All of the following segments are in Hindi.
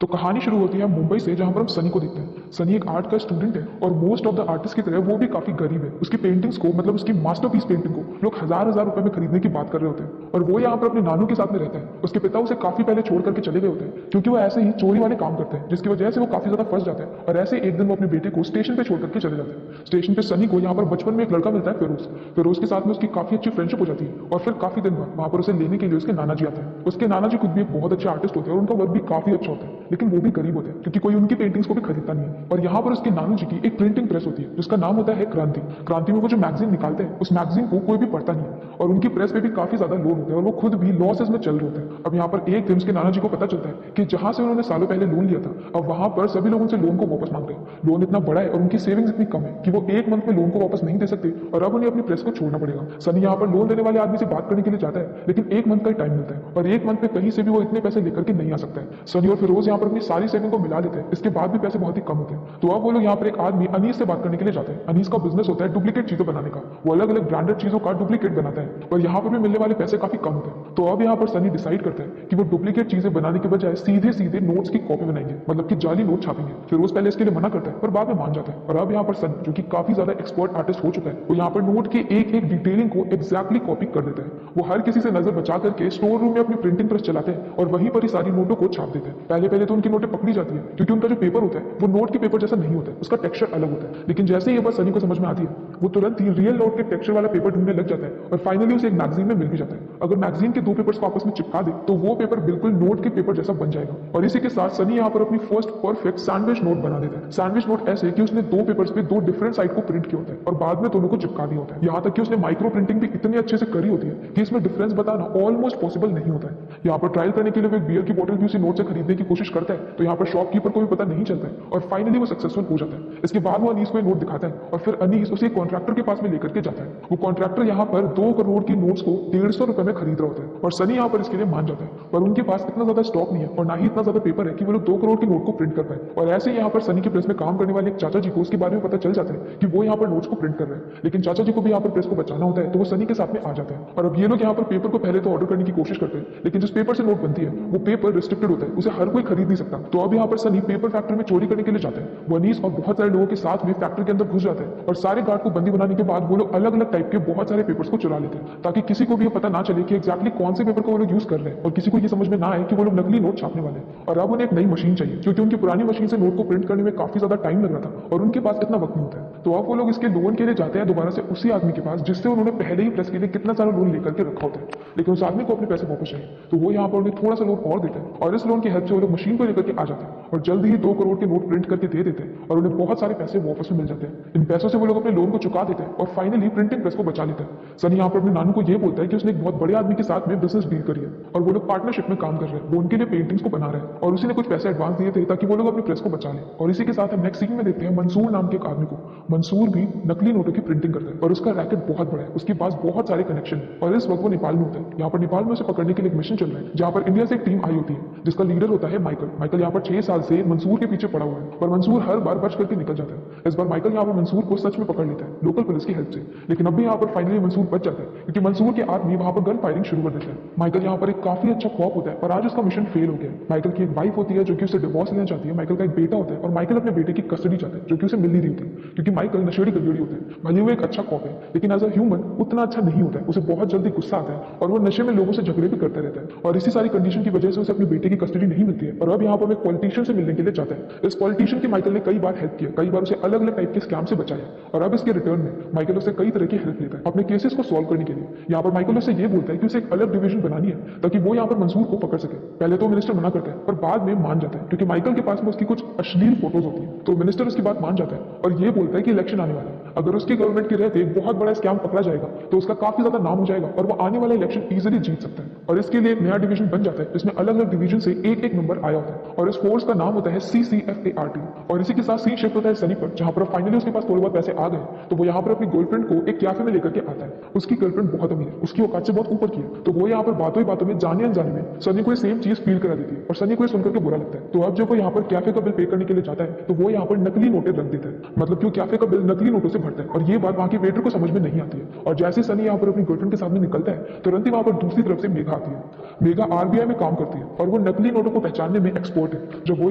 तो कहानी शुरू होती है मुंबई से, जहां पर हम सनी को देखते हैं। सनी एक आर्ट का स्टूडेंट है और मोस्ट ऑफ द आर्टिस्ट की तरह वो भी काफी गरीब है। उसकी पेंटिंग्स को, मतलब उसकी मास्टरपीस पेंटिंग को लोग हजार हजार रुपए में खरीदने की बात कर रहे होते हैं। और वो यहाँ पर अपने नानू के साथ में रहता है। उसके पिता उसे काफी पहले छोड़ करके चले गए होते हैं, क्योंकि वो ऐसे ही चोरी वाले काम करते हैं, जिसकी वजह से वो काफी ज्यादा फंस जाते हैं। और ऐसे एक दिन वो अपने बेटे को स्टेशन पे छोड़ करके चले जाते हैं। स्टेशन पे सनी को यहाँ पर बचपन में एक लड़का मिलता है, फिरोज। फिरोज के साथ में उसकी काफी अच्छी फ्रेंडशिप हो जाती है। और फिर काफी दिन बाद वहां पर उसे लेने के लिए उसके नाना जी आते हैं। उसके नाना जी खुद भी एक बहुत अच्छे आर्टिस्ट होते हैं और उनका वर्क भी काफी अच्छा होता है, लेकिन वो भी गरीब होते हैं, क्योंकि कोई उनकी पेंटिंग्स को भी खरीदता नहीं है। और यहाँ पर उसके नानू जी की एक प्रिंटिंग प्रेस होती है, जिसका नाम होता है क्रांति। क्रांति में वो जो मैगजीन निकालते हैं, उस मैगजीन को कोई भी पढ़ता नहीं है। और उनकी प्रेस पे भी काफी ज्यादा लोन होता है और वो खुद भी लॉसेस में चल रहे होते हैं। अब यहाँ पर एक दिन उसके नाना जी को पता चलता है कि जहां से उन्होंने सालों पहले लोन लिया था, अब वहां पर सभी लोग उनसे लोन को वापस मांग रहे हैं। लोन इतना बड़ा है और उनकी सेविंग्स इतनी कम है कि वो एक मंथ में लोन को वापस नहीं दे सकते, और अब उन्हें अपनी प्रेस को छोड़ना पड़ेगा। सनी यहाँ पर लोन देने वाले आदमी से बात करने के लिए जाता है, लेकिन एक मंथ का टाइम मिलता है और एक मंथ में कहीं से भी वो इतने पैसे लेकर के नहीं आ सकता है। सनी और फिरोज यहाँ पर अपनी सारी सेविंग को मिला लेते हैं, इसके बाद भी पैसे बहुत ही कम होते हैं। तो अब वो लोग यहाँ पर एक आदमी अनीस से बात करने के लिए जाते हैं। अनीस का बिजनेस होता है डुप्लीकेट चीजों बनाने का। वो अलग अलग ब्रांडेड चीजों का डुप्लीकेट बनाता है और यहाँ पर भी मिलने वाले पैसे काफी कम होते हैं। तो अब यहाँ पर सनी डिसाइड करता है कि वो डुप्लीकेट चीजें बनाने के बजाय सीधे सीधे नोट्स की कॉपी बनाएंगे, मतलब कि जाली नोट छापेंगे। फिरोज पहले इसके लिए मना करता है पर बाद में मान जाता है। और अब यहाँ पर सनी, जो कि काफी ज्यादा एक्सपर्ट आर्टिस्ट हो चुका है, वो यहाँ पर नोट के एक एक डिटेलिंग को एग्जैक्टली कॉपी कर देता है। वो हर किसी से नजर बचा करके स्टोर रूम में अपनी प्रिंटिंग प्रेस चलाते हैं और वहीं पर ही सारी नोटों को छाप देते हैं। पहले पहले तो उनकी नोटें पकड़ी जाती है, क्योंकि उनका जो पेपर होता है वो नोट के पेपर जैसा नहीं होता है, उसका टेक्सचर अलग होता है। लेकिन जैसे ही ये बात सनी को समझ में आती है, वो तुरंत ही रियल नोट के टेक्सचर वाला पेपर ढूंढने लग जाता है और फाइनली उसे एक मैगजीन में मिल भी जाता है। अगर मैगजीन के दो पेपर्स को आपस में चिपका दे तो वो पेपर बिल्कुल नोट के पेपर जैसा बन जाएगा। और इसी के साथ सनी यहाँ पर अपनी फर्स्ट परफेक्ट सैंडविच नोट बना देता है। सैंडविच नोट ऐसे कि उसने दो पेपर्स पे दो डिफरेंट साइड को प्रिंट किया होता है और बाद में दोनों को चिपका दिया होता है। यहाँ तक कि उसने माइक्रो प्रिंटिंग भी इतनी अच्छे से करी होती है कि इसमें डिफरेंस बताना ऑलमोस्ट पॉसिबल नहीं होता है। यहाँ पर ट्रायल करने के लिए वो एक बियर की बोतल भी उसी नोट से खरीदने की कोशिश करता है, तो यहाँ पर शॉपकीपर को भी पता नहीं चलता है और फाइनली वो सक्सेसफुल हो जाता है। इसके बाद वो अनीस को नोट दिखाता है और फिर अनीस उसे कॉन्ट्रैक्टर के पास में लेकर के जाता है। वो कॉन्ट्रैक्टर यहाँ पर 2 करोड़ की नोट्स को 150 रुपए में खरीद रहा होता है और सनी यहाँ पर इसके लिए मान जाता है। पर उनके पास इतना ज्यादा स्टॉक नहीं है और ना ही इतना ज्यादा पेपर है कि वो लोग 2 करोड़ की नोट को प्रिंट कर पाए। और ऐसे ही यहाँ पर सनी की प्रेस में काम करने वाले एक चाचा जी को उसके बारे में पता चल जाता है कि वो यहाँ पर नोट्स को प्रिंट कर रहे हैं, लेकिन चाचा जी को भी यहाँ पर प्रेस को बचाना होता है, तो वो सनी के साथ में आ जाता है। और अब ये लोग यहाँ पर पेपर को पहले तो ऑर्डर करने की कोशिश करते हैं, लेकिन जिस पेपर से नोट बनती है वो पेपर रिस्ट्रिक्टेड होता है, उसे हर कोई खरीद नहीं सकता। तो अब यहाँ पर सनी पेपर फैक्ट्री में चोरी करने के लिए जाते हैं। वो अनीस और बहुत सारे लोगों के साथ में फैक्ट्री के अंदर घुस जाते हैं और सारे गार्ड को बंदी बनाने के बाद वो लोग अलग अलग टाइप के बहुत सारे पेपर्स को चुरा लेते हैं, ताकि किसी को भी पता ना चले कि एक्जैक्टली कौन से पेपर को वो लोग यूज कर रहे हैं और किसी को ये समझ में ना आए कि वो लोग नकली नोट छापने वाले हैं। और अब उन्हें एक नई मशीन चाहिए, क्योंकि उनकी पुरानी मशीन से नोट को प्रिंट करने में काफी ज्यादा टाइम लग रहा था और उनके पास इतना वक्त नहीं होता है। तो अब वो लोग इसके लोन के लिए जाते हैं दोबारा से उसी आदमी के पास जिससे उन्होंने पहले ही प्रेस के लिए कितना सारा लोन लेकर के रखा होता है, लेकिन उस आदमी को अपने पैसे वापस चाहिए। तो वो यहाँ पर उन्हें थोड़ा सा लोन और देता है और इस लोन की हेल्प से वो लोग मशीन को लेकर के आ जाते हैं और जल्दी ही 2 करोड़ के नोट प्रिंट करके दे देते हैं और उन्हें बहुत सारे पैसे वापस में मिल जाते हैं। इन पैसों से वो लोग अपने लोन को चुका देते हैं और फाइनली प्रिंटिंग प्रेस को बचा लेते हैं। सनी यहाँ पर अपने नानू को ये बोलता है कि उसने एक बहुत बड़े आदमी के साथ में बिजनेस डील करी है और वो लोग पार्टनरशिप में काम कर रहे हैं। वो उनके लिए पेंटिंग्स को बना रहे हैं और उसी ने कुछ पैसे एडवांस दिए थे ताकि वो लोग अपनी प्रेस को बचा लें। और इसी के साथ हम नेक्स्ट सीन में देखते हैं मंसूर नाम के एक आदमी को। मंसूर भी नकली नोटों की प्रिंटिंग करता है और उसका रैकेट बहुत बड़ा है, उसके पास बहुत सारे कनेक्शन है और इस वक्त वो नेपाल में होता है। यहाँ पर नेपाल में उसे पकड़ने के लिए एक मिशन चल रहा है, जहाँ पर इंडिया से एक टीम आई होती है जिसका लीडर होता है माइकल। माइकल यहाँ पर 6 साल से मंसूर के पीछे पड़ा हुआ है और मंसूर हर बार बच करके निकल जाता है। इस बार माइकल यहाँ पर मंसूर को सच में पकड़ लेता है लोकल पुलिस की हेल्प से, लेकिन अब भी यहाँ पर फाइनली मंसूर बच जाता है क्योंकि मंसूर के आदमी वहाँ पर गन फायरिंग शुरू कर देते हैं। माइकल यहाँ पर एक काफी अच्छा कॉप होता है पर आज उसका मिशन फेल हो गया। माइकल की एक वाइफ होती है जो कि उसे डिवोर्स लेना चाहती है। माइकल का एक बेटा होता है और माइकल अपने बेटे की कस्टडी चाहता है जो कि उसे मिल नहीं रही होती, क्योंकि माइकल नशेड़ी गंजेड़ी होता है। भले वो एक अच्छा कॉप है लेकिन एज अ ह्यूमन उतना अच्छा नहीं होता है, उसे बहुत जल्दी गुस्सा आता है और वो नशे में लोगों से झगड़े भी करता रहता है। और इसी सारी कंडीशन की वजह से उसे अपने बेटे की कस्टडी नहीं मिलती है और अब यहाँ पर एक पॉलिटिशियन से मिलने के लिए चाहता है। इस पॉलिटिशियन की माइकल ने कई बार हेल्प किया, कई बार उसे अलग अलग टाइप के स्कैम से बचाया और अब इसके रिटर्न में माइकल उससे कई तरह की हेल्प लेता है अपने केसेस को सॉल्व करने के लिए। यहाँ पर माइकल उससे ये बोलता है कि उसे एक अलग डिवीजन बनानी है ताकि वो यहाँ पर मंसूर को पकड़ सके। पहले तो मिनिस्टर मना करता है पर बाद में मान जाता है क्योंकि माइकल के पास में उसकी कुछ अश्लील फोटोज होती है। तो मिनिस्टर उसकी बात मान जाता है और ये बोलता है कि इलेक्शन आने वाला है, अगर उसकी गवर्नमेंट के रहते बहुत बड़ा स्कैम पकड़ा जाएगा तो उसका काफी ज्यादा नाम हो जाएगा और वो आने वाला इलेक्शन इजीली जीत सकता है। और इसके लिए एक नया डिवीजन बन जाता है जिसमें अलग अलग डिवीजन से एक एक मेंबर आया होता है और इस फोर्स का नाम होता है CCFART। और इसी के साथ सीन शिफ्ट होता है सनी पर, जहां पर फाइनली उसके पास थोड़े बहुत पैसे आ गए तो वो यहाँ पर अपनी गर्लफ्रेंड को एक कैफे में लेकर के आता है। उसकी गर्लफ्रेंड बहुत अमीर है, उसकी औकात से बहुत ऊपर की है, तो वो यहाँ पर बातों ही बातों में जाने अनजाने में सनी को ये सेम चीज फील करा देती है और सनी को ये सुनकर के बुरा लगता है। तो अब जब वो यहाँ पर कैफे का बिल पे करने के लिए जाता है तो वो यहाँ पर नकली नोटें रख देता है, मतलब कि वो कैफे का बिल नकली नोटों से भरता है और ये बात वहाँ के वेटर को समझ में नहीं आती है। और जैसे सनी यहाँ पर अपनी गर्लफ्रेंड के सामने निकलता है तुरंत ही वहाँ पर दूसरी तरफ से मेघा आती है। मेघा आरबीआई में काम करती है और वो नकली नोटों को पहचानने में एक्सपर्ट है। जब वो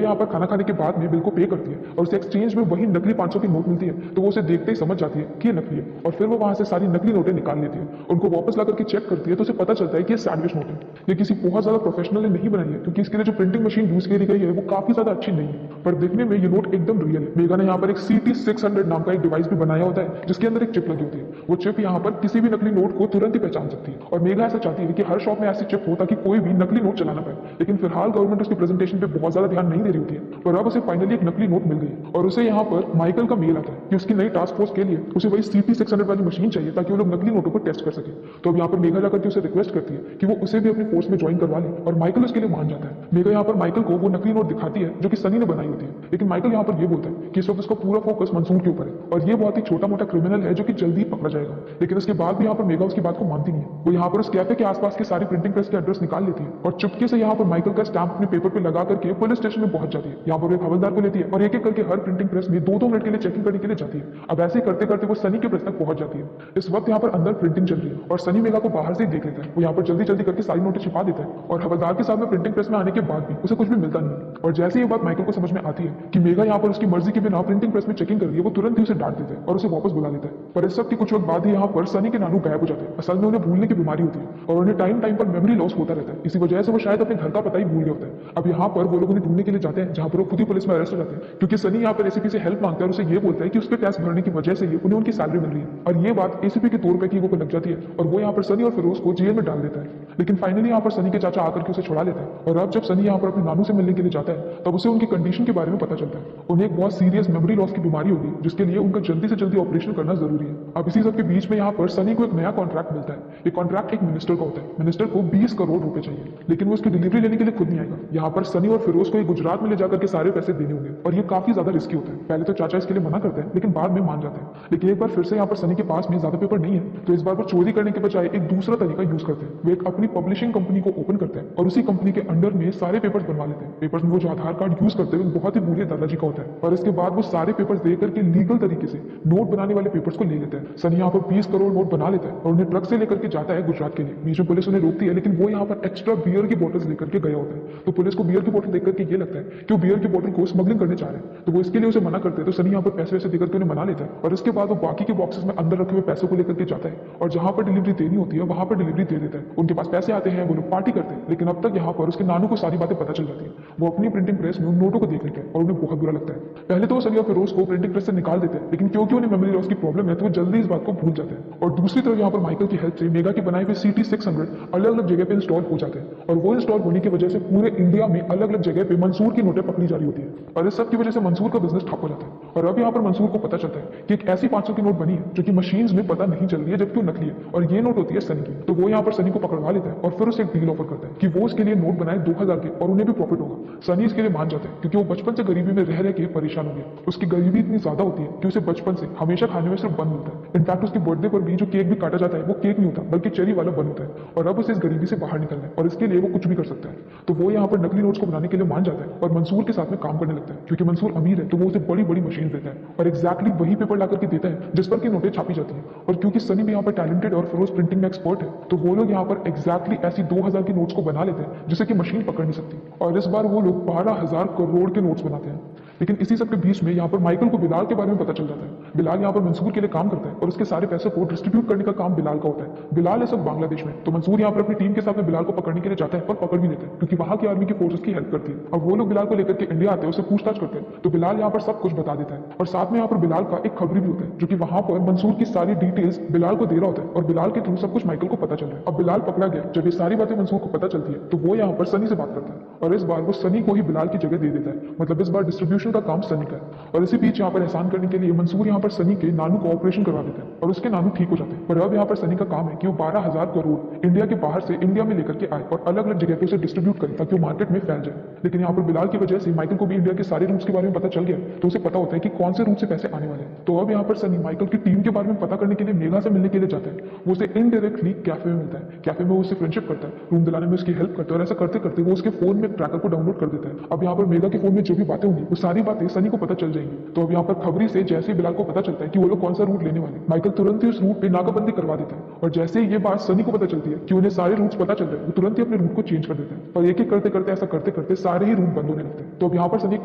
यहाँ पर खाना खाने के बाद में बिल को पे करती है और उसे एक्सचेंज में वही नकली 500 की नोट मिलती है तो वो उसे देखते ही समझ जाती है कि ये नकली है और फिर वो वहां से सारी नकली नोटें निकाल लेती है। उनको वापस ला करके चेक करती है तो उसे पता चलता है कि ये सैंडविच नोट है। ये किसी बहुत ज्यादा प्रोफेशनल ने नहीं बनाई है क्योंकि इसके लिए जो प्रिंटिंग मशीन यूज की गई है वो काफी ज्यादा अच्छी नहीं है, पर देखने में ये नोट एकदम रियल है। मेगा ने यहाँ पर एक CT600 नाम का एक डिवाइस भी बनाया होता है जिसके अंदर एक चिप लगी होती है। वो चिप यहाँ पर किसी भी नकली नोट को तुरंत ही पहचान सकती है और मेगा ऐसा चाहती है कि हर शॉप में ऐसी चिप हो ताकि कोई भी नकली नोट चलाना पाए। लेकिन फिलहाल गवर्नमेंट उसकी प्रेजेंटेशन पे बहुत ज्यादा ध्यान नहीं दे रही होती है, पर अब उसे फाइनली एक नकली नोट मिल गई और उसे यहाँ पर माइकल का मेल आता है कि उसकी नई टास्क फोर्स के लिए उसे वही CT600 वाली मशीन चाहिए ताकि वो लोग नकली नोटों को टेस्ट कर सके। तो अब यहाँ पर मेगा जाकर के उसे रिक्वेस्ट करती है कि वो उसे भी अपनी फोर्स में ज्वाइन करवा ले और माइकल उसके लिए मान जाता है। मेगा यहाँ पर माइकल को वो नकली नोट दिखाती है जो कि सनी ने बनाई होती है, लेकिन माइकल यहाँ पर ये बोलता है कि इस वक्त उसका पूरा फोकस मंसूर के ऊपर है और ये बहुत ही छोटा मोटा क्रिमिनल है जो कि जल्दी ही पकड़ा जाएगा। लेकिन उसके बाद भी यहाँ पर मेगा उसकी बात को मानती नहीं है। वो यहाँ पर उस कैफे के आसपास के सारे प्रिंटिंग प्रेस के एड्रेस निकाल लेती है और चुपके से यहाँ पर माइकल का स्टैंप अपने पेपर पे लगा करके पुलिस स्टेशन में पहुंच जाती है। यहाँ पर एक हवलदार को लेती है और एक एक करके हर प्रिंटिंग प्रेस में 2-2 मिनट के लिए चेकिंग करने के लिए जाती है। अब ऐसे करते करते वो सनी के प्रेस तक पहुंच जाती है। इस वक्त यहाँ पर अंदर प्रिंटिंग चल रही है और सनी मेगा को बाहर से ही देख लेता है। वो यहाँ पर जल्दी जल्दी करके सारी नोटें छिपा देता है और हवलदार के सामने प्रिंटिंग प्रेस में आने के बाद भी उसे कुछ भी मिलता नहीं। और जैसे ये बात माइकल को समझ में आती है कि मेगा यहाँ पर उसकी मर्जी के बिना प्रिंटिंग प्रेस में चेकिंग कर रही है, वो तुरंत ही उसे डांट देता है और उसे वापस बुला लेता है। पर इस सब के कुछ वक्त बाद ही यहाँ पर सनी के नानू गायब हो जाते हैं। असल में उन्हें भूलने की बीमारी होती है और उन्हें टाइम टाइम पर मेमोरी लॉस होता रहता है। इसी वजह से वो शायद अपने घर का पता ही भूल गए होते हैं। अब यहाँ पर वो लोग उन्हें ढूंढने के लिए जाते हैं जहाँ पर वो खुद ही पुलिस में अरेस्ट हो जाते हैं क्योंकि सनी यहाँ पर एसीपी से हेल्प मांगता है और उसे ये बोलता है कि उसके टैक्स भरने की वजह से ही उन्हें उनकी सैलरी मिल रही है और ये बात एसीपी के तौर पर की वो लग जाती है और वो यहाँ पर सनी और फिरोज को जेल में डाल देता है। लेकिन फाइनली यहाँ पर सनी के चाचा आकर के उसे छुड़ा लेता है और अब जब सनी यहाँ पर अपने नानू से मिलने के लिए जाता है तब उसे उनकी कंडीशन के बारे में पता चलता है। उन्हें एक बहुत सीरियस मेमोरी लॉस की बीमारी होगी जिसके लिए उनका जल्दी से जल्दी ऑपरेशन करना जरूरी है। अब इसी सब के बीच में यहाँ पर सनी को एक नया कॉन्ट्रैक्ट मिलता है। ये कॉन्ट्रैक्ट एक मिनिस्टर का होता है। मिनिस्टर को 20 करोड़ रुपए चाहिए, लेकिन वो उसकी डिलीवरी लेने के लिए खुद नहीं आएगा। यहाँ पर सनी और फिरोज को गुजरात में ले जाकर के सारे पैसे देने होंगे और ये काफी ज्यादा रिस्की होता है। पहले तो चाचा इसके लिए मना करते हैं लेकिन बाद में मान जाते हैं। लेकिन एक बार फिर से यहाँ पर सनी के पास में ज्यादा पेपर नहीं है तो इस बार वो चोरी करने के बजाय एक दूसरा तरीका यूज करते हैं। वो एक अपनी पब्लिशिंग कंपनी को ओपन करते हैं और उसी कंपनी के अंडर में सारे पेपर्स बनवा लेते हैं। पेपर्स में वो जो आधार कार्ड यूज करते हैं बहुत ही बूढ़े दादाजी का होता है और इसके बाद वो सारे पेपर्स दे करके लीगल तरीके से नोट बनाने वाले पेपर्स को ले लेते हैं। सनी यहाँ पर 20 करोड़ नोट बना लेता है और उन्हें ट्रक से लेकर के जाता है गुजरात के लिए। बीच में पुलिस उन्हें रोकती है लेकिन वो यहाँ पर एक्स्ट्रा बियर की बोतल्स लेकर के गया होता है। तो पुलिस को बियर की बोतल देख करके ये लगता है कि वो बियर की बोतल को स्मगलिंग करने चाह रहे हैं, तो वो इसके लिए उसे मना करते हैं। तो सनी यहाँ पर पैसे वैसे देकर के उन्हें मना लेता है और इसके बाद वो बाकी के बॉक्सेस में अंदर रखे हुए पैसों को लेकर के जाता है और जहां पर डिलीवरी देनी होती है वहां पर डिलीवरी दे देता है। उनके पास पैसे आते हैं, वो लोग पार्टी करते हैं, लेकिन अब तक यहाँ पर उसके नानू को सारी बातें पता चल जाती है। वो अपनी प्रिंटिंग प्रेस में उन नोटों को देख लेते हैं और उन्हें बहुत बुरा लगता है। पहले तो वो सनी और फिरोज को प्रिंटिंग प्रेस से निकाल देते हैं, लेकिन क्योंकि उन्हें मेमोरी लॉस की प्रॉब्लम है तो वो जल्दी इस बात को भूल जाते हैं। और दूसरी तरफ यहाँ पर माइकल की हेल्प से मेगा की बनाई हुई CT600 अलग अलग जगह पे इंस्टॉल हो जाते हैं और वो इंस्टॉल होने की वजह से पूरे इंडिया में अलग अलग जगह पे मंसूर की नोटें पकड़ी जा रही होती है और इस सब की वजह से मंसूर का बिजनेस ठप हो जाता है। और अब यहाँ पर मंसूर को पता चलता है कि एक ऐसी 500 की नोट बनी है जो कि मशीन्स में पता नहीं चल रही है जबकि वो नकली है और ये नोट होती है सनी की। तो वो यहाँ पर सनी को पकड़वा लेता है और फिर उसे एक डील ऑफर करता है कि वो उसके लिए नोट बनाए 2000 के और उन्हें भी प्रॉफिट होगा। सनी इसके लिए मान जाता है क्योंकि वो बचपन से गरीबी में रह के परेशान हो गया। उसकी गरीबी इतनी ज्यादा होती है कि उसे बचपन से हमेशा खाने में सिर्फ बन मिलता है। इनफैक्ट उसके बर्थडे पर भी जो केक भी काटा जाता है वो केक नहीं होता बल्कि चेरी वाला बन होता है और अब उसे इस गरीबी से बाहर निकलना है और इसके लिए वो कुछ भी कर सकता है। तो वो यहाँ पर नकली नोट्स को बनाने के लिए मान जाता है और मंसूर के साथ में काम करने लगता है। क्योंकि मंसूर अमीर है तो वो उसे बड़ी बड़ी मशीन देता है और एक्जैक्टली वही पेपर ला करके देता है जिस पर की नोटें छापी जाती है। और क्योंकि सनी भी यहाँ पर टैलेंटेड और फिरोज प्रिंटिंग में एक्सपर्ट है तो वो लोग यहाँ पर एक्जैक्टली ऐसी 2000 की नोट्स को बना लेते हैं जिसे कि मशीन पकड़ नहीं सकती और इस बार वो लोग 12,000 करोड़ के नोट्स बनाते हैं। लेकिन इसी सब के बीच में यहाँ पर माइकल को बिलाल के बारे में पता चल जाता है। बिलाल यहाँ पर मंसूर के लिए काम करता है और उसके सारे पैसे को डिस्ट्रीब्यूट करने का काम बिलाल का होता है। बिलाल है सब बांग्लादेश में, तो मंसूर यहाँ पर अपनी टीम के साथ में बिलाल को पकड़ने के लिए जाता है और पकड़ भी लेता है क्योंकि वहां की आर्मी की फोर्सेस की हेल्प करती है। अब वो लोग बिलाल को लेकर के इंडिया आते हैं, उससे पूछताछ करते हैं तो बिलाल यहाँ पर सब कुछ बता देता है और साथ में यहाँ पर बिलाल का एक खबरी भी होता है जो कि वहां पर मंसूर की सारी डिटेल्स बिलाल को दे रहा होता है और बिलाल के थ्रू सब कुछ माइकल को पता चल रहा है। अब बिलाल पकड़ा गया, जब ये सारी बातें मंसूर को पता चलती है तो वो यहाँ पर सनी से बात करता है और इस बार वो सनी को ही बिलाल की जगह दे देता है। मतलब इस बार डिस्ट्रीब्यूशन डिस्ट्रीब्यूशन का काम सनी का है। और इसी बीच यहाँ पर एहसान करने के लिए मंसूर यहाँ पर सनी के नानू को ऑपरेशन करवा देते हैं और उसके नानू ठीक हो जाते हैं। पर अब यहाँ पर सनी का काम है कि वो 12,000 करोड़ इंडिया के बाहर से इंडिया में लेकर के आए और अलग अलग जगह पे उसे डिस्ट्रीब्यूट करे ताकि वो मार्केट में फैल जाए। लेकिन यहाँ पर बिलाल की वजह से माइकल को भी इंडिया के सारे रूट्स के बारे में पता चल गया, तो उसे पता होता है कि कौन से रूट से पैसे आने वाले हैं। तो अब यहाँ पर सनी माइकल की टीम के बारे में पता करने के लिए मेघा से मिलने के लिए जाता है। वो उसे इनडायरेक्टली कैफे में मिलता है, कैफे में वो उससे फ्रेंडशिप करता है, रूम दिलाने में उसकी हेल्प करता है और ऐसा करते करते वो उसके फोन में ट्रैकर को डाउनलोड कर देता है। अब यहाँ पर मेघा के फोन में जो भी बातें होंगी वो सारी बातें सनी को पता चल जाएंगी। तो अब यहाँ पर खबरी से जैसे ही बिलाल को पता चलता है कि वो लोग कौन सा रूट लेने वाले, माइकल तुरंत ही उस रूट पे नाकाबंदी करवा देता है। और जैसे ही ये बात सनी को पता चलती है कि उन्हें सारे रूट्स पता चल रहे हैं, वो तुरंत ही अपने रूट को चेंज कर देते हैं और एक एक करते करते ऐसा करते करते सारे ही रूट बंद होने लगते हैं। तो अब यहाँ पर सनी एक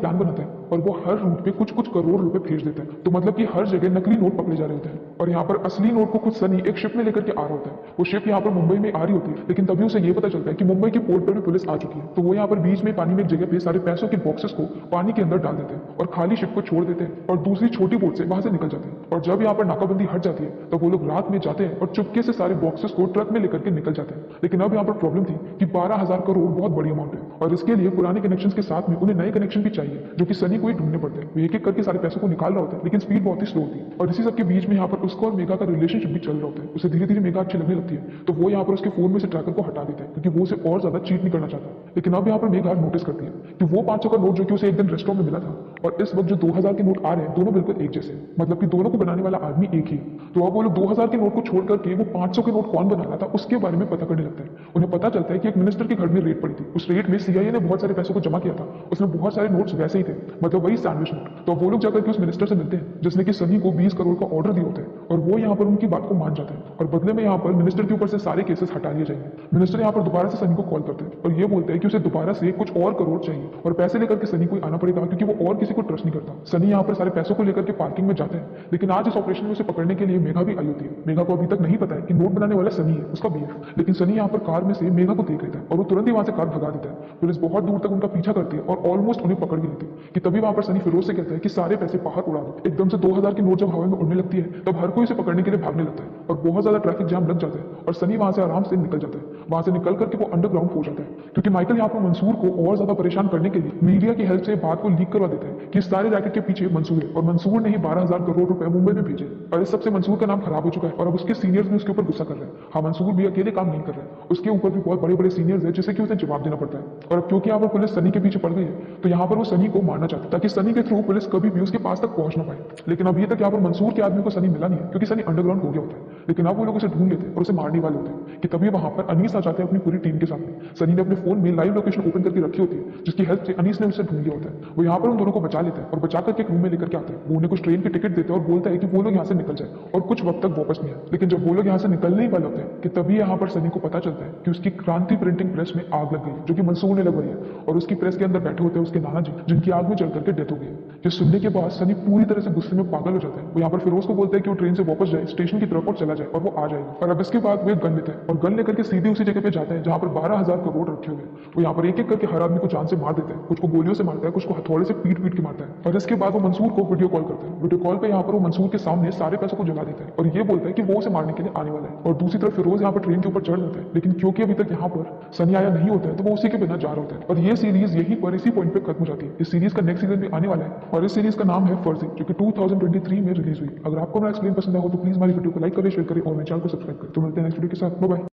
प्लान बनाता है और वो हर रूट पे कुछ कुछ करोड़ रुपए भेज देता है। तो मतलब कि हर जगह नकली नोट पकड़े जा रहे होते हैं और यहाँ पर असली नोट को खुद सनी एक शिप में लेकर के आ रहा होता है। वो शिप यहाँ पर मुंबई में आ रही होती है, लेकिन तभी उसे ये पता चलता है कि मुंबई के पोर्ट पर भी पुलिस आ चुकी है। तो वो यहाँ पर बीच में पानी में एक जगह पे सारे पैसों के बॉक्सेस को पानी के अंदर डाल देते हैं और खाली शिप को छोड़ देते हैं और दूसरी छोटी बोट से वहां से निकल जाते हैं। और जब यहाँ पर नाकाबंदी हट जाती है तो वो लोग रात में जाते हैं और चुपके से सारे बॉक्सेस को ट्रक में लेकर के निकल जाते हैं। लेकिन अब यहाँ पर प्रॉब्लम थी कि 12,000 करोड़ बहुत बड़ी अमाउंट है और इसके लिए पुराने कनेक्शन के साथ में उन्हें नए कनेक्शन भी चाहिए, जो कि सनी को ही ढूंढने पड़ते हैं। वो एक एक करके सारे पैसों को निकाल रहा होता है, लेकिन स्पीड बहुत ही स्लो होती है। और इसी सबके बीच में यहाँ पर उसका और मेघा का रिलेशनशिप भी चल रहा होता है। उसे धीरे धीरे मेघा अच्छी लगने लगती है, तो वो यहाँ पर उसके फोन में से ट्रैकर को हटा देता है क्योंकि वो उसे और ज्यादा चीट नहीं करना चाहता। लेकिन अब यहाँ पर मेघा नोटिस करती है कि वो 500 का नोट जो कि उसे एक दिन रेस्टोरेंट में मिला था और इस वक्त जो 2,000 के नोट आ रहे हैं दोनों बिल्कुल एक जैसे, मतलब कि दोनों को बनाने वाला आदमी एक ही। तो अब वो लोग 2,000 के नोट को छोड़ करके वो 500 के नोट कौन बना रहा था उसके बारे में पता करने लगता है। उन्हें पता चलता है कि एक मिनिस्टर के घर में रेड पड़ी थी, उस रेड में सीआईए ने बहुत सारे पैसों को जमा किया था, उसमें बहुत सारे नोट्स वैसे ही थे, मतलब वही सैंडविच नोट। तो वो लोग जाकर के उस मिनिस्टर से मिलते हैं जिसने कि सनी को 20 करोड़ का ऑर्डर दिया होता है और वो यहाँ पर उनकी बात को मान जाता है और बदले में यहाँ पर मिनिस्टर के ऊपर से सारे केसेस हटा लिए जाएंगे। मिनिस्टर यहाँ पर दोबारा से सनी को कॉल करते हैं और ये बोलते हैं कि उसे दोबारा से कुछ और करोड़ चाहिए और पैसे लेकर के सनी को आना पड़ेगा क्योंकि वो और किसी को ट्रस्ट नहीं करता। सनी यहाँ पर सारे पैसों को लेकर के पार्किंग में जाते हैं, लेकिन आज इस ऑपरेशन में उसे पकड़ने के लिए मेघा भी आई होती है। मेघा को अभी तक नहीं पता है कि नोट बनाने वाला सनी है, उसका बीएफ। लेकिन सनी यहाँ पर कार में से मेघा को देख लेता है और वो तुरंत ही वहां से कार भगा देता है। पुलिस बहुत दूर तक उनका पीछा करती है और ऑलमोस्ट उन्हें पकड़ भी लेती है कि तभी वहां पर सनी फिरोज से कहता है कि सारे पैसे बाहर उड़ा दो। एकदम से 2,000 की नोट जब हवा में उड़ने लगती है तब हर कोई उसे पकड़ने के लिए भागने लगता है और बहुत ज्यादा ट्रैफिक जाम लग जाता है और सनी वहां से आराम से निकल जाता है। वहां से निकल करके वो अंडरग्राउंड हो जाता है क्योंकि माइकल यहाँ पर मंसूर को और ज्यादा परेशान करने के लिए मीडिया की हेल्प से बात को लीक करवा देता है कि इस सारे रैकेट के पीछे मंसूर है और मंसूर ने ही 12,000 करोड़ रुपए मुंबई में भेजे और इस सबसे मंसूर का नाम खराब हो चुका है और अब उसके सीनियर्स भी उसके ऊपर गुस्सा कर रहे हैं। हाँ, मंसूर भी अकेले काम नहीं कर रहे हैं, उसके ऊपर भी बहुत बड़े बड़े सीनियर्स है जिसे कि उसे जवाब देना पड़ता है। और अब क्योंकि यहाँ पर पुलिस सनी के पीछे पड़ गई है तो यहाँ पर वो सनी को मारना चाहता है ताकि सनी के थ्रू पुलिस कभी भी उसके पास तक पहुंच ना पाए। लेकिन अभी तक यहाँ पर मंसूर के आदमी को सनी मिला नहीं है क्योंकि सनी अंडरग्राउंड हो गया होता है। लेकिन अब वो लोग उसे ढूंढ लेते हैं और उसे मारने वाले होते हैं कि तभी वहां पर अनीस आ जाते हैं अपनी पूरी टीम के साथ। सनी ने अपने फोन में लाइव लोकेशन ओपन करके रखी होती है जिसकी हेल्प से अनीस ने उसे ढूंढ लिया होता है। वो यहाँ पर उन दोनों को बचा लेता है और बचा करके एक रूम में लेकर के आता है। वो उन्हें कुछ ट्रेन की टिकट देता है और बोलता है कि वो लोग यहाँ से निकल जाए और कुछ वक्त तक वापस नहीं आए। लेकिन जब वो लोग यहाँ से निकलने ही वाले होते हैं कि तभी यहाँ पर सनी को पता चलता है कि उसकी क्रांति प्रिंटिंग प्रेस में आग लग गई जो कि मंसूर ने लगवाई है और उसकी प्रेस के अंदर बैठे होते हैं उसके नाना जी जिनकी आग में जल करके डेथ हो गई है। ये सुनने के बाद सनी पूरी तरह से गुस्से में पागल हो जाता है। वो यहाँ पर फिरोज को बोलता है कि वो ट्रेन से वापस जाए, स्टेशन की तरफ और चला जाए और वो आ जाएगा। और अब इसके बाद वो एक गन लेता है और गन लेकर के सीधे उसी जगह पे जाता है जहाँ पर 12,000 करोड़ रखे हुए। वो यहाँ पर एक एक करके हर आदमी को जान से मार देता है, कुछ को गोलियों से मारता है, कुछ को हथौड़े से पीट पीट के मारता है। और इसके बाद वो मंसूर को वीडियो कॉल करता है। वीडियो कॉल पे यहाँ पर वो मंसूर के सामने सारे पैसों को जला देता है और ये बोलता है कि वो उसे मारने के लिए आने वाला है। और दूसरी तरफ फिरोज यहाँ पर ट्रेन के ऊपर चढ़ जाता है, लेकिन क्योंकि अभी तक यहाँ पर सनी आया नहीं होता है तो वो उसी के बिना जा रहा होता है। और ये सीरीज यहीं पर इसी पॉइंट पे खत्म हो जाती है। इस सीरीज का नेक्स्ट सीजन भी आने वाला है और इस सीरीज का नाम है फर्जी जो कि 2023 में रिलीज हुई। अगर आपको मेरा एक्सप्लेन पसंद आया हो तो प्लीज हमारी वीडियो को लाइक करें, शेयर करें और मेरे चैनल को सब्सक्राइब करें। तो मिलते हैं नेक्स्ट वीडियो के साथ। Bye bye.